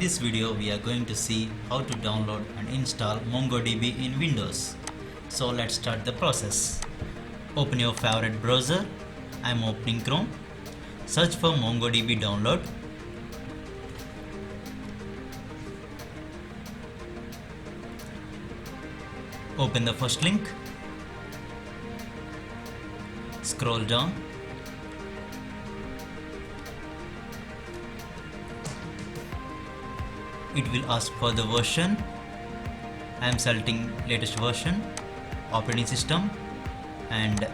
this video we are going to see how to download and install MongoDB in Windows. So let's start the process. Open your favorite browser. I am opening Chrome. Search for MongoDB download. Open the first link. Scroll down. It will ask for the version. I am selecting latest version, operating system and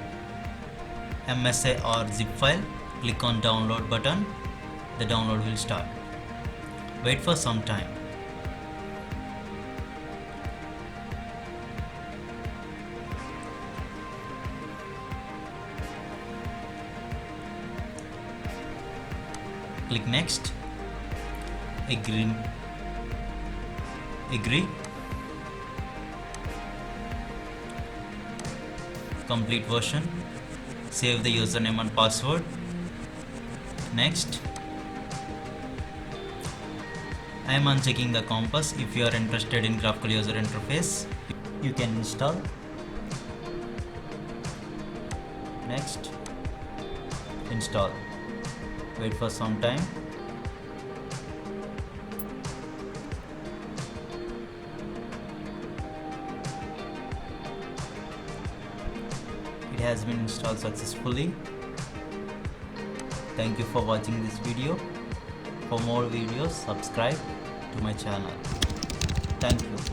MSA or zip file. Click on download button. The download will start. Wait for some time. Click next. Agree. Complete version. Save the username and password. Next. I am unchecking the compass. If you are interested in graphical user interface, you can install. Next. Install. Wait for some time. It has been installed successfully. Thank you for watching this video. For more videos, subscribe to my channel. Thank you.